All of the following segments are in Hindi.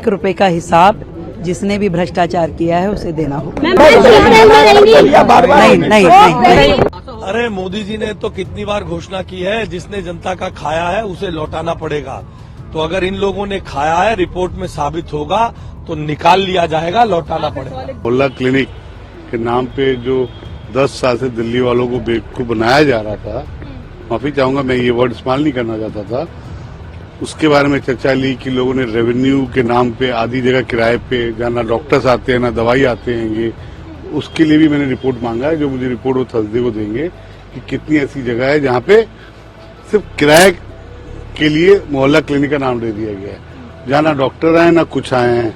रुपए का हिसाब जिसने भी भ्रष्टाचार किया है उसे देना होगा। नहीं नहीं नहीं। अरे मोदी जी ने तो कितनी बार घोषणा की है, जिसने जनता का खाया है उसे लौटाना पड़ेगा। तो अगर इन लोगों ने खाया है, रिपोर्ट में साबित होगा तो निकाल लिया जाएगा, लौटाना पड़ेगा। मोहल्ला क्लिनिक के नाम पे जो 10 साल से दिल्ली वालों को बेवकूफ बनाया जा रहा था, माफी चाहूंगा मैं ये वर्ड इस्तेमाल नहीं करना चाहता था, उसके बारे में चर्चा ली कि लोगों ने रेवेन्यू के नाम पे आधी जगह किराए पे, जहाँ ना डॉक्टर्स आते हैं ना दवाई आते हैं, ये उसके लिए भी मैंने रिपोर्ट मांगा है। जो मुझे रिपोर्ट वो थर्सडे को देंगे कि कितनी ऐसी जगह है जहाँ पे सिर्फ किराए के लिए मोहल्ला क्लिनिक का नाम दे दिया गया है, जहाँ ना डॉक्टर आए ना कुछ आए हैं।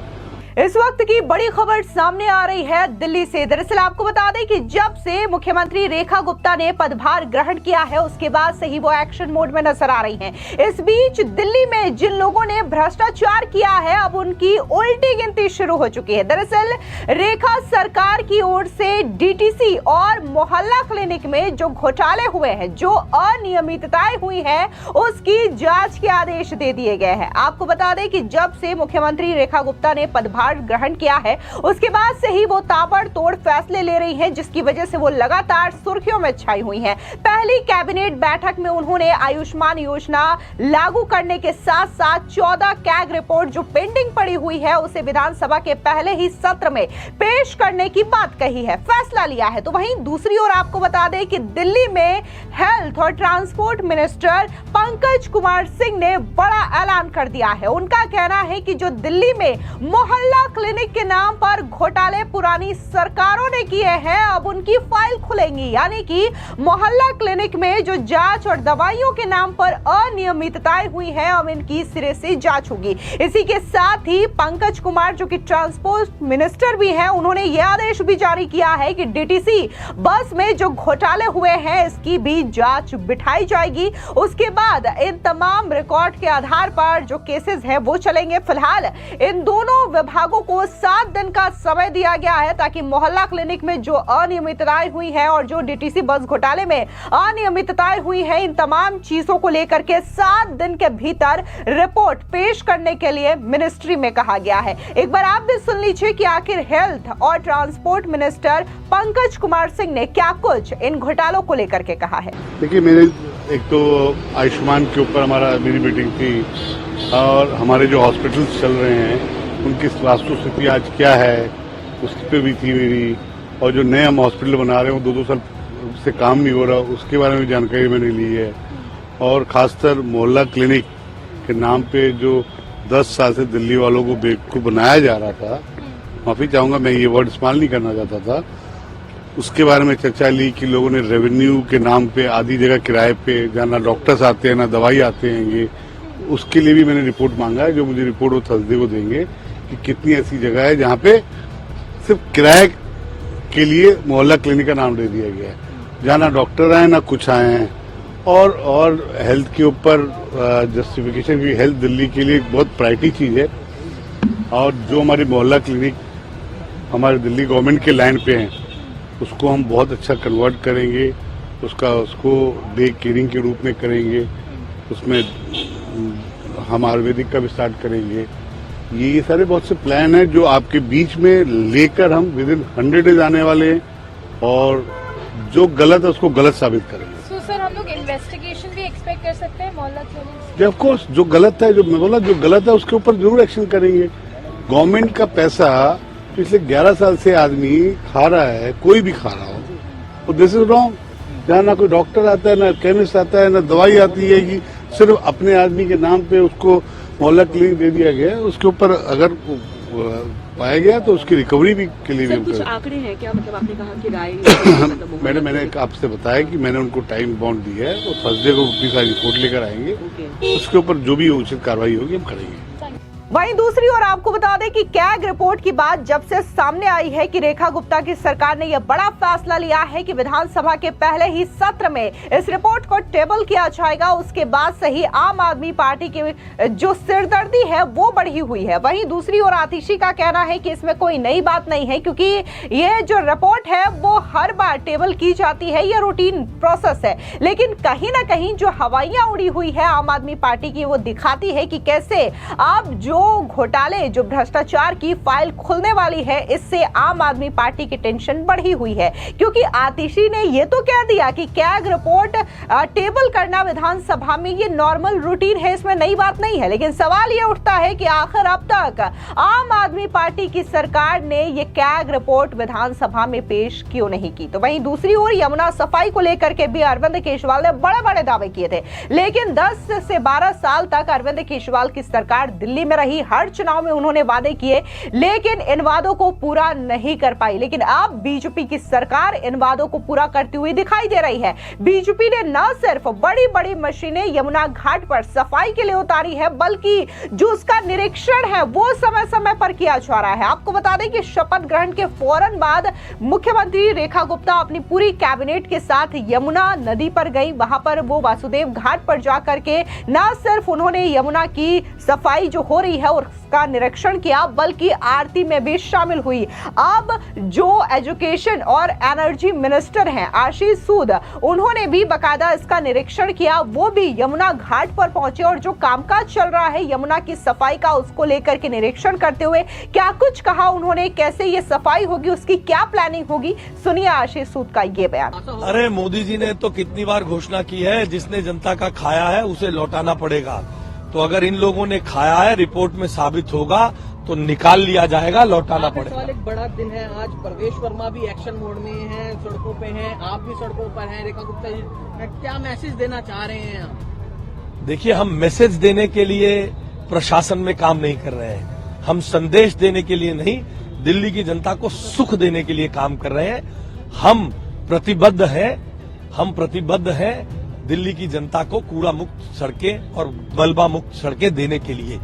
इस वक्त की बड़ी खबर सामने आ रही है दिल्ली से। दरअसल आपको बता दें कि जब से मुख्यमंत्री रेखा गुप्ता ने पदभार ग्रहण किया है उसके बाद से ही वो एक्शन मोड में नजर आ रही हैं। इस बीच दिल्ली में जिन लोगों ने भ्रष्टाचार किया है अब उनकी उल्टी गिनती शुरू हो चुकी है। दरअसल रेखा सरकार की ओर से डीटीसी और मोहल्ला क्लिनिक में जो घोटाले हुए हैं, जो अनियमितताएं हुई है, उसकी जांच के आदेश दे दिए गए हैं। आपको बता दें कि जब से मुख्यमंत्री रेखा गुप्ता ने पदभार ग्रहण किया है उसके बाद से ही वो ताबड़तोड़ फैसले ले रही हैं, जिसकी वजह से वो लगातार सुर्खियों में छाई हुई हैं। पहली कैबिनेट बैठक में उन्होंने आयुष्मान योजना लागू करने के साथ साथ 14 कैग रिपोर्ट जो पेंडिंग पड़ी हुई है उसे विधानसभा के पहले ही सत्र में पेश करने की बात कही है, फैसला लिया है। तो वहीं दूसरी ओर आपको बता दें कि दिल्ली में हेल्थ और ट्रांसपोर्ट मिनिस्टर पंकज कुमार सिंह ने बड़ा ऐलान कर दिया है। उनका कहना है कि जो दिल्ली में मोहल्ला क्लिनिक के नाम पर घोटाले पुरानी सरकारों ने किए हैं अब उनकी फाइल खुलेंगी, यानी कि मोहल्ला क्लिनिक में जो जांच और दवाइयों के नाम पर अनियमितताएं हुई हैं अब इनकी सिरे से जांच होगी। इसी के साथ ही पंकज कुमार जो कि ट्रांसपोर्ट मिनिस्टर भी हैं, उन्होंने यह आदेश भी जारी किया है कि डीटीसी बस में जो घोटाले हुए हैं इसकी भी जांच बिठाई जाएगी। उसके बाद इन तमाम रिकॉर्ड के आधार पर जो केसेस है वो चलेंगे। फिलहाल इन दोनों विभागों को 7 दिन का समय दिया गया है ताकि मोहल्ला क्लिनिक में जो अनियमितताएं हुई है और जो डीटीसी बस घोटाले में अनियमितताएं हुई है, इन तमाम चीजों को लेकर के 7 दिन के भीतर रिपोर्ट पेश करने के लिए मिनिस्ट्री में कहा गया है। एक बार आप भी सुन लीजिए कि आखिर हेल्थ और ट्रांसपोर्ट मिनिस्टर पंकज कुमार सिंह ने क्या कुछ इन घोटालों को लेकर के कहा है। देखिए, मेरे एक तो आयुष्मान के ऊपर मेरी मीटिंग थी और हमारे जो हॉस्पिटल्स चल रहे हैं उनकी वास्तु स्थिति आज क्या है उस पर भी थी मेरी, और जो नए हम हॉस्पिटल बना रहे हैं वो 2-2 साल से काम नहीं हो रहा उसके बारे में जानकारी मैंने ली है। और खासकर मोहल्ला क्लिनिक के नाम पे जो 10 साल से दिल्ली वालों को बेवकूफ बनाया जा रहा था, माफी चाहूंगा मैं ये वर्ड इस्तेमाल नहीं करना चाहता था, उसके बारे में चर्चा ली कि लोगों ने रेवेन्यू के नाम पे आधी जगह किराए पे, जहाँ ना डॉक्टर्स आते हैं ना दवाई आते हैं, ये उसके लिए भी मैंने रिपोर्ट मांगा है। जो मुझे रिपोर्ट वो थर्सडे को देंगे कि कितनी ऐसी जगह है जहाँ पे सिर्फ किराए के लिए मोहल्ला क्लिनिक का नाम दे दिया गया है, जहाँ ना डॉक्टर आए ना कुछ आए हैं। और हेल्थ के ऊपर जस्टिफिकेशन की, हेल्थ दिल्ली के लिए एक बहुत प्रायोरिटी चीज है और जो हमारी मोहल्ला क्लिनिक हमारे दिल्ली गवर्नमेंट के लाइन पे हैं उसको हम बहुत अच्छा कन्वर्ट करेंगे, उसको डे केयरिंग के रूप में करेंगे, उसमें हम आयुर्वेदिक का भी स्टार्ट करेंगे। ये सारे बहुत से प्लान हैं जो आपके बीच में लेकर हम विदिन 100 डेज आने वाले हैं और जो गलत है उसको गलत साबित करेंगे। So, सर हम लोग इन्वेस्टिगेशन भी एक्सपेक्ट कर सकते हैं मोहल्ला क्लिनिक? ऑफ कोर्स, जो गलत है, जो मैं बोला जो गलत है उसके ऊपर जरूर एक्शन करेंगे। गवर्नमेंट का पैसा पिछले 11 साल से आदमी खा रहा है, कोई भी खा रहा हो, तो दिस इज रॉन्ग। जहाँ ना कोई डॉक्टर आता है, ना केमिस्ट आता है, ना दवाई आती है, कि सिर्फ अपने आदमी के नाम पे उसको मोहल्ला क्लिनिक दे दिया गया। उसके ऊपर अगर पाया गया तो उसकी रिकवरी भी के लिए भी कुछ आंकड़े हैं क्या? मतलब आपने कहा कि राय मैंने आपसे बताया कि मैंने उनको टाइम बाउंड दिया है, वो थर्सडे को अपनी सारी रिपोर्ट लेकर आएंगे, उसके ऊपर जो भी उचित कार्रवाई होगी हम करेंगे। वहीं दूसरी ओर आपको बता दें कि कैग रिपोर्ट की बात जब से सामने आई है कि रेखा गुप्ता की सरकार ने यह बड़ा फैसला लिया है कि विधानसभा के पहले ही सत्र में इस रिपोर्ट को टेबल किया जाएगा, उसके बाद से ही आम आदमी पार्टी की जो सिरदर्दी है वो बढ़ी हुई है। वहीं दूसरी ओर आतिशी का कहना है कि इसमें कोई नई बात नहीं है, क्योंकि यह जो रिपोर्ट है वो हर बार टेबल की जाती है, यह रूटीन प्रोसेस है। लेकिन कहीं ना कहीं जो हवाइयां उड़ी हुई है आम आदमी पार्टी की वो दिखाती है कि कैसे आप जो घोटाले, जो भ्रष्टाचार की फाइल खुलने वाली है, इससे आम आदमी पार्टी की टेंशन बढ़ी हुई है, क्योंकि आतिशी ने ये तो कह दिया कि कैग रिपोर्ट टेबल करना विधानसभा में ये नॉर्मल रूटीन है, इसमें नई बात नहीं है। लेकिन सवाल ये उठता है कि आखिर अब तक आम आदमी पार्टी की सरकार ने ये कैग रिपोर्ट विधानसभा में पेश क्यों नहीं की। तो वहीं दूसरी ओर यमुना सफाई को लेकर के भी अरविंद केजरीवाल ने बड़े बड़े दावे किए थे, लेकिन 10 से 12 साल तक अरविंद केजरीवाल की सरकार दिल्ली में रही, हर चुनाव में उन्होंने वादे किए, लेकिन इन वादों को पूरा नहीं कर पाई। लेकिन अब बीजेपी की सरकार इन वादों को पूरा करती हुई दिखाई दे रही है। बीजेपी ने न सिर्फ बड़ी बड़ी मशीनें यमुना घाट पर सफाई के लिए उतारी है, बल्कि जो उसका निरीक्षण है वो समय समय पर किया जा रहा है। आपको बता दें कि शपथ ग्रहण के फौरन बाद मुख्यमंत्री रेखा गुप्ता अपनी पूरी कैबिनेट के साथ यमुना नदी पर गई। वहां पर वो वासुदेव घाट पर जाकर के न सिर्फ उन्होंने यमुना की सफाई जो हो रही है उसका निरीक्षण किया, बल्कि आरती में भी शामिल हुई। अब जो एजुकेशन और एनर्जी मिनिस्टर हैं आशीष सूद, उन्होंने भी बकायदा इसका निरीक्षण किया, वो भी यमुना घाट पर पहुंचे और जो कामकाज चल रहा है यमुना की सफाई का उसको लेकर के निरीक्षण करते हुए क्या कुछ कहा उन्होंने, कैसे ये सफाई होगी, उसकी क्या प्लानिंग होगी, सुनिए आशीष सूद का ये बयान। अरे मोदी जी ने तो कितनी बार घोषणा की है, जिसने जनता का खाया है उसे लौटाना पड़ेगा। तो अगर इन लोगों ने खाया है, रिपोर्ट में साबित होगा तो निकाल लिया जाएगा, लौटाना पड़ेगा। एक बड़ा दिन है आज, परवेश वर्मा भी एक्शन मोड में हैं, सड़कों पे हैं, आप भी सड़कों पर हैं, रेखा गुप्ता जी क्या मैसेज देना चाह रहे हैं आप? देखिए, हम मैसेज देने के लिए प्रशासन में काम नहीं कर रहे हैं, हम संदेश देने के लिए नहीं, दिल्ली की जनता को सुख देने के लिए काम कर रहे हैं। हम प्रतिबद्ध हैं दिल्ली की जनता को कूड़ा मुक्त सड़कें और मलबा मुक्त सड़कें देने के लिए।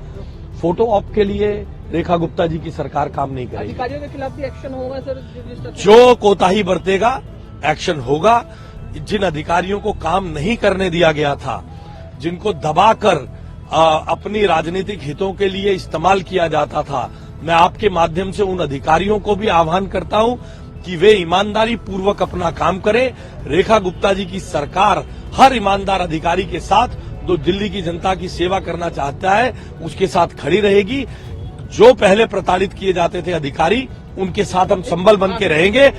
फोटो ऑप के लिए रेखा गुप्ता जी की सरकार काम नहीं करेगी। अधिकारियों के खिलाफ भी एक्शन होगा सर? जो कोताही बरतेगा एक्शन होगा। जिन अधिकारियों को काम नहीं करने दिया गया था, जिनको दबाकर अपनी राजनीतिक हितों के लिए इस्तेमाल किया जाता था, मैं आपके माध्यम से उन अधिकारियों को भी आह्वान करता हूं कि वे ईमानदारी पूर्वक अपना काम करें। रेखा गुप्ता जी की सरकार हर ईमानदार अधिकारी के साथ, जो दिल्ली की जनता की सेवा करना चाहता है, उसके साथ खड़ी रहेगी। जो पहले प्रताड़ित किए जाते थे अधिकारी, उनके साथ हम संबल बन के रहेंगे,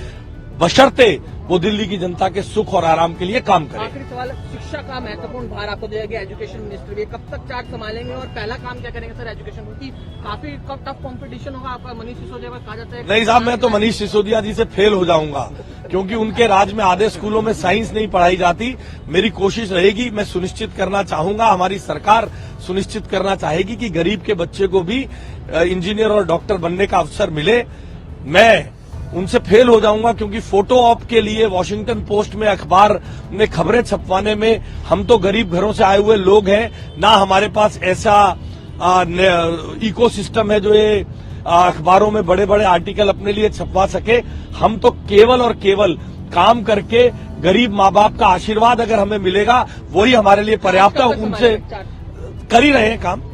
बशर्ते वो दिल्ली की जनता के सुख और आराम के लिए काम करें। आखिरी सवाल, शिक्षा का महत्वपूर्ण भार आपको दिया गया, एजुकेशन मिनिस्टर भी, कब तक चार्ज संभालेंगे और पहला काम क्या करेंगे सर एजुकेशन? क्योंकि काफी टफ कंपटीशन होगा आपका। मनीष सिसोदिया पर कहा जाता है नहीं साहब, मैं तो मनीष सिसोदिया जी से फेल हो जाऊंगा, क्योंकि उनके राज में आधे स्कूलों में साइंस नहीं पढ़ाई जाती। मेरी कोशिश रहेगी, मैं सुनिश्चित करना चाहूंगा, हमारी सरकार सुनिश्चित करना चाहेगी कि गरीब के बच्चे को भी इंजीनियर और डॉक्टर बनने का अवसर मिले। मैं उनसे फेल हो जाऊंगा, क्योंकि फोटो ऑप के लिए वॉशिंगटन पोस्ट में अखबार में खबरें छपवाने में हम तो गरीब घरों से आए हुए लोग हैं, ना हमारे पास ऐसा इकोसिस्टम है जो ये अखबारों में बड़े बड़े आर्टिकल अपने लिए छपवा सके। हम तो केवल और केवल काम करके गरीब माँ बाप का आशीर्वाद अगर हमें मिलेगा, वही हमारे लिए पर्याप्त है। उनसे कर ही रहे हैं काम।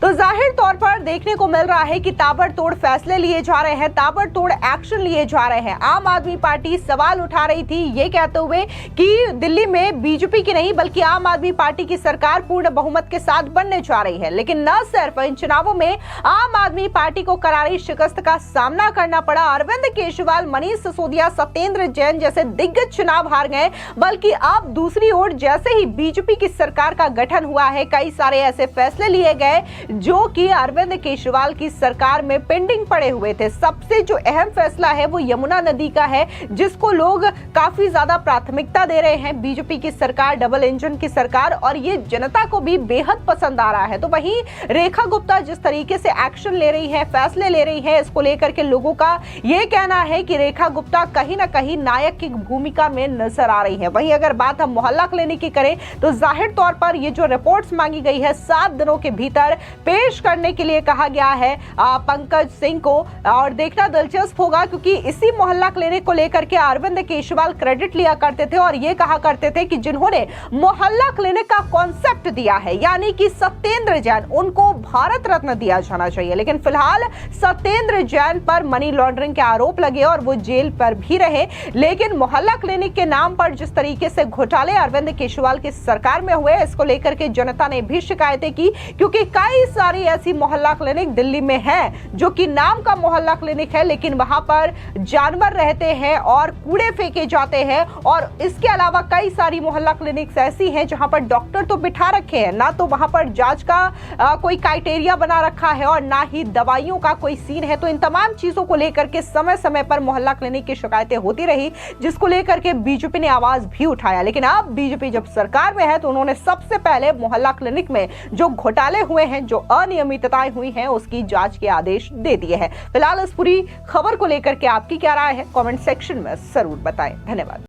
तो जाहिर तौर पर देखने को मिल रहा है कि ताबड़तोड़ फैसले लिए जा रहे हैं, ताबड़तोड़ एक्शन लिए जा रहे हैं। आम आदमी पार्टी सवाल उठा रही थी ये कहते हुए कि दिल्ली में बीजेपी की नहीं बल्कि आम आदमी पार्टी की सरकार पूर्ण बहुमत के साथ बनने जा रही है। लेकिन न सिर्फ इन चुनावों में आम आदमी पार्टी को करारी शिकस्त का सामना करना पड़ा, अरविंद केजरीवाल, मनीष सिसोदिया, सत्येंद्र जैन जैसे दिग्गज चुनाव हार गए, बल्कि अब दूसरी ओर जैसे ही बीजेपी की सरकार का गठन हुआ है, कई सारे ऐसे फैसले लिए गए जो कि अरविंद केजरीवाल की सरकार में पेंडिंग पड़े हुए थे। सबसे जो अहम फैसला है वो यमुना नदी का है, जिसको लोग काफी ज्यादा प्राथमिकता दे रहे हैं। बीजेपी की सरकार, डबल इंजन की सरकार, और ये जनता को भी बेहद पसंद आ रहा है। तो वहीं रेखा गुप्ता जिस तरीके से एक्शन ले रही है, फैसले ले रही है, इसको लेकर के लोगों का ये कहना है कि रेखा गुप्ता कहीं ना कहीं नायक की भूमिका में नजर आ रही है। वहीं अगर बात हम मोहल्ला क्लिनिक की करें तो जाहिर तौर पर ये जो रिपोर्ट्स मांगी गई है 7 दिनों के भीतर पेश करने के लिए कहा गया है पंकज सिंह को, और देखना दिलचस्प होगा क्योंकि इसी मोहल्ला क्लिनिक को लेकर के अरविंद केजरीवाल क्रेडिट लिया करते थे और ये कहा करते थे कि जिन्होंने मोहल्ला क्लिनिक का कॉन्सेप्ट दिया है, यानी कि सत्येंद्र जैन, उनको भारत रत्न दिया जाना चाहिए। लेकिन फिलहाल सत्येंद्र जैन पर मनी लॉन्ड्रिंग के आरोप लगे और वो जेल पर भी रहे। लेकिन मोहल्ला क्लिनिक के नाम पर जिस तरीके से घोटाले अरविंद केजरीवाल की सरकार में हुए, इसको लेकर के जनता ने भी शिकायतें की, क्योंकि कई सारी ऐसी मोहल्ला क्लिनिक दिल्ली में हैं जो कि नाम का मोहल्ला क्लिनिक है, लेकिन वहां पर जानवर रहते हैं और कूड़े फेंके जाते हैं। और इसके अलावा कई सारी मोहल्ला क्लिनिक्स ऐसी हैं जहां पर डॉक्टर तो बिठा रखे हैं, ना तो वहां पर जांच का कोई क्राइटेरिया बना रखा है और ना ही दवाइयों का कोई सीन है। तो इन तमाम चीजों को लेकर के समय समय पर मोहल्ला क्लिनिक की शिकायतें होती रही, जिसको लेकर के बीजेपी ने आवाज भी उठाया। लेकिन अब बीजेपी जब सरकार में है तो उन्होंने सबसे पहले मोहल्ला क्लिनिक में जो घोटाले हुए हैं, जो अनियमितताएं हुई हैं, उसकी जांच के आदेश दे दिए हैं। फिलहाल इस पूरी खबर को लेकर के आपकी क्या राय है, कमेंट सेक्शन में जरूर बताएं। धन्यवाद।